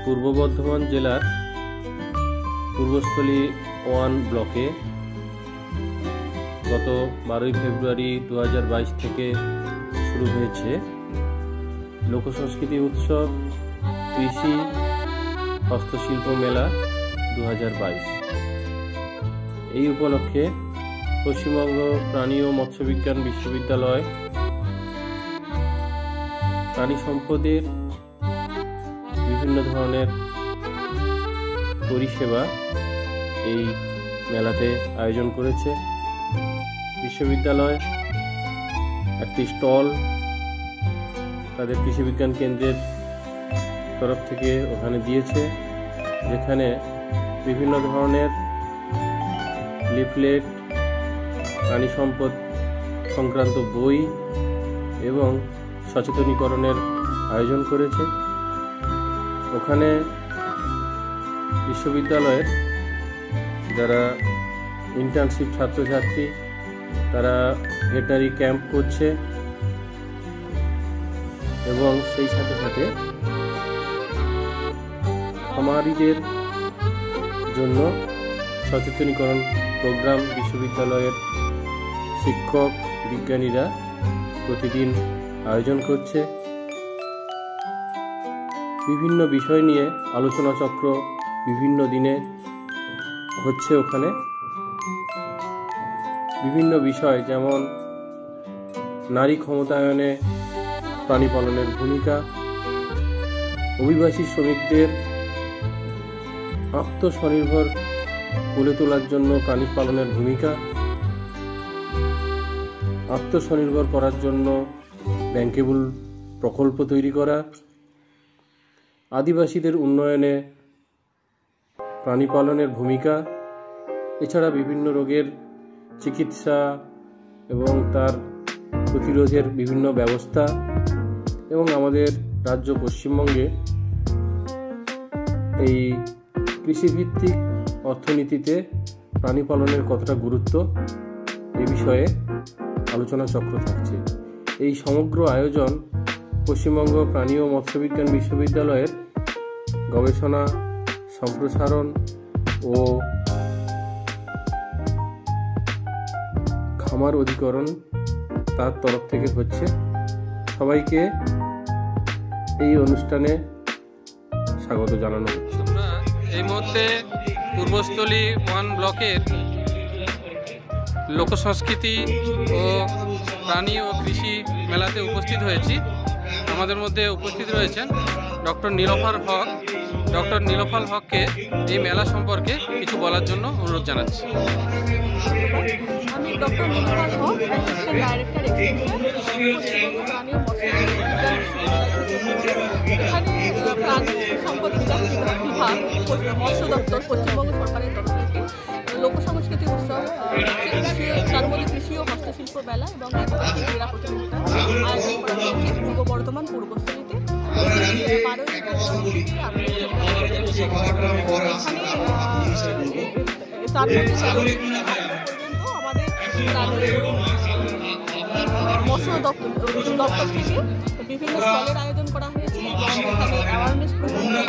পূর্ব বর্ধমান জেলার পূর্বস্থলী 1 ব্লকে গত 12 ফেব্রুয়ারি 2022 থেকে শুরু হয়েছে লোকসংস্কৃতি উৎসব কৃষি হস্তশিল্প মেলা 2022। এই উপলক্ষে পশ্চিমবঙ্গ প্রাণী ও মৎস্যবিজ্ঞান বিশ্ববিদ্যালয় প্রাণী সম্পদের বিভিন্ন ধরনের পরিষেবা এই মেলাতে আয়োজন করেছে। বিশ্ববিদ্যালয় একটি স্টল তাদের কৃষি বিজ্ঞান কেন্দ্রের তরফ থেকে ওখানে দিয়েছে, যেখানে বিভিন্ন ধরনের লিফলেট, প্রাণী সম্পদ সংক্রান্ত বই এবং সচেতনীকরণের আয়োজন করেছে। ওখানে বিশ্ববিদ্যালয়ের যারা ইন্টার্নশিপ ছাত্রছাত্রী তারা ভেটেরিনারি ক্যাম্প করছে এবং সেই সাথে সাথে খামারিদের জন্য সচেতনীকরণ প্রোগ্রাম বিশ্ববিদ্যালয়ের শিক্ষক বিজ্ঞানীরা প্রতিদিন আয়োজন করছে। বিভিন্ন বিষয় নিয়ে আলোচনা চক্র বিভিন্ন দিনে হচ্ছে। ওখানে বিভিন্ন বিষয় যেমন নারী ক্ষমতায়নে প্রাণী পালনের ভূমিকা, অভিবাসী শ্রমিকদের আত্মস্বনির্ভর করে তোলার জন্য প্রাণী পালনের ভূমিকা, আত্মস্বনির্ভর করার জন্য ব্যাংকেবল প্রকল্প তৈরি করা, আদিবাসীদের উন্নয়নে প্রাণী পালনের ভূমিকা, এছাড়া বিভিন্ন রোগের চিকিৎসা এবং তার প্রতিরোধের বিভিন্ন ব্যবস্থা এবং আমাদের রাজ্য পশ্চিমবঙ্গে এই কৃষিভিত্তিক অর্থনীতিতে প্রাণী পালনের কতটা গুরুত্ব এ বিষয়ে আলোচনা চক্র থাকছে। এই সমগ্র আয়োজন পশ্চিমবঙ্গ প্রাণী ও মৎস্যবিজ্ঞান বিশ্ববিদ্যালয়ের গবেষণা সম্প্রসারণ ও খামার অধিকরণ তার তরফ থেকে হচ্ছে। সবাইকে এই অনুষ্ঠানে স্বাগত জানানো হচ্ছে। আমরা এই মুহূর্তে পূর্বস্থলী 1 ব্লকের লোকসংস্কৃতি ও প্রাণী ও কৃষি মেলাতে উপস্থিত হয়েছি। আমাদের মধ্যে উপস্থিত রয়েছেন ডক্টর নীলোফার হক। ডক্টর নীলোফার হককে এই মেলা সম্পর্কে কিছু বলার জন্য অনুরোধ জানাচ্ছি। আমি ডক্টর নীলোফার হক, অ্যাসিস্ট্যান্ট ডাইরেক্টর প্রাণী সম্পদ বিভাগ মৎস্য দপ্তর পশ্চিমবঙ্গ সরকারের তরফ থেকে লোকসংস্কৃতি উৎসব, তার মধ্যে কৃষি ও হস্তশিল্প মেলা এবং আদিবাসী ক্রীড়া প্রতিযোগিতা আয়োজন করা হয়েছে পূর্ব বর্ধমান পূর্বস্থলীতে 12 আমাদের মৎস্য দপ্তর থেকে বিভিন্ন স্টলের আয়োজন করা হয়েছে এবং এখানে অ্যাওয়ারনেস প্রোগ্রামে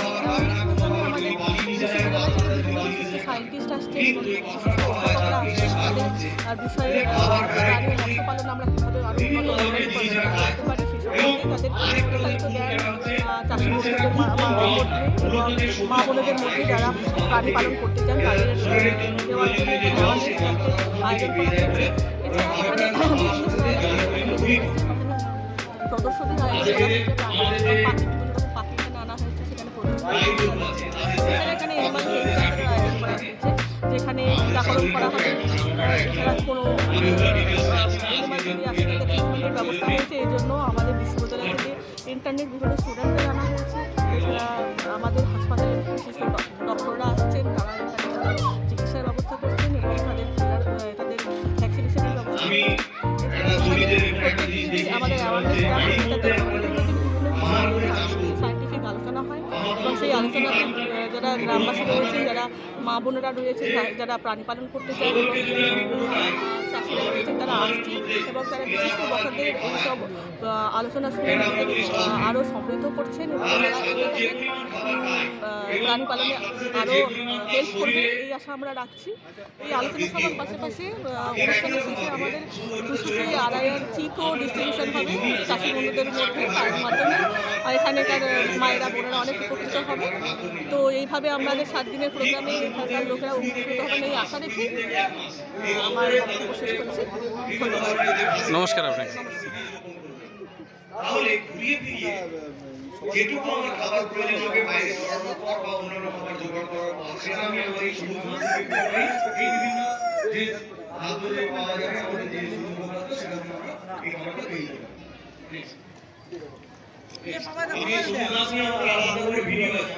আমাদের বিশ্ববিদ্যালয় থেকে বিভিন্ন বিশিষ্ট সায়েন্টিস্ট আসছেন এবং বিশিষ্ট অধ্যাপকরা আসছেন। তাদের বিষয়ে প্রাণী ও মৎস্য পালন আমরা কীভাবে আরও উন্নত করতে পারি সেসব তাদের বিস্তারিত জ্ঞান চাষি বন্ধুদের মধ্যে এবং মা বোনেদের মধ্যে যারা প্রাণী পালন করতে চান তাদের দেওয়ার জন্য অ্যাওয়ারনেস আয়োজন করা হয়েছে। এছাড়া এখানে প্রদর্শনীর আয়োজন করা হয়েছে, পাখি এখানে আনা হয়েছে, সেখানে প্রদর্শনী এছাড়া এখানে আয়োজন করা হয়েছে যেখানে টিকাকরণ করা হবে। এছাড়া কোনো ট্রিটমেন্টের ব্যবস্থা হয়েছে। এই জন্য আমাদের বিশ্ববিদ্যালয় থেকে ইন্টারনেট বিভিন্ন স্টুডেন্টদের আনা হয়েছে। এছাড়া আমাদের হাসপাতালের বিশিষ্ট ডক্টররা আসছেন, তারা এখানে চিকিৎসার ব্যবস্থা করছেন এবং তাদের ভ্যাকসিনেশনের ব্যবস্থা করছেন। আমাদের অ্যাওয়ারনেস সায়েন্টিফিক আলোচনা হয় এবং সেই আলোচনাতে যারা গ্রামবাসী রয়েছেন, যারা মা বোনেরা রয়েছেন, যারা প্রাণী পালন করতে চান এবং চাষিরা রয়েছেন, তারা আসছেন এবং তারা বিশিষ্ট বক্তাদের এইসব আলোচনা শুনে আরও সমৃদ্ধ করছেন এবং তারা প্রাণী পালনে আরও হেল্প করবে এই আশা আমরা রাখছি। এই আলোচনা সভার পাশাপাশি অনুষ্ঠানের শেষে আমাদের 200 আড়াইয়ের চিকও ডিস্ট্রিবিউশন হবে চাষি বন্ধুদের মধ্যে, তার মাধ্যমে এখানকার মায়েরা বোনেরা অনেক উপকৃত হবে। তো এইভাবে আমাদের 7 দিনের প্রোগ্রামে এখানকার লোকেরা উপকৃত হবেন এই আশা রেখে আমার বক্তব্য শেষ করছি। ধন্যবাদ। নমস্কার আপনাকে। তাহলে ঘুরিয়ে ফিরিয়ে যেটুকু আমার খাবার প্রয়োজন হবে বাইরে করানোর পর বা অন্যান্য খাবার জোগাড় করার পর সেটা আমি আমার এই সমুদ্র থেকে পাই। এই বিভিন্ন যে খাদ্য পাওয়া যাবে আমাদের যে সমুদ্র আছে সেটা আমরা এই খাবারটা পেয়ে যাবো। এই সমুদ্র আমরা আলাদা করে ভিডিও আছে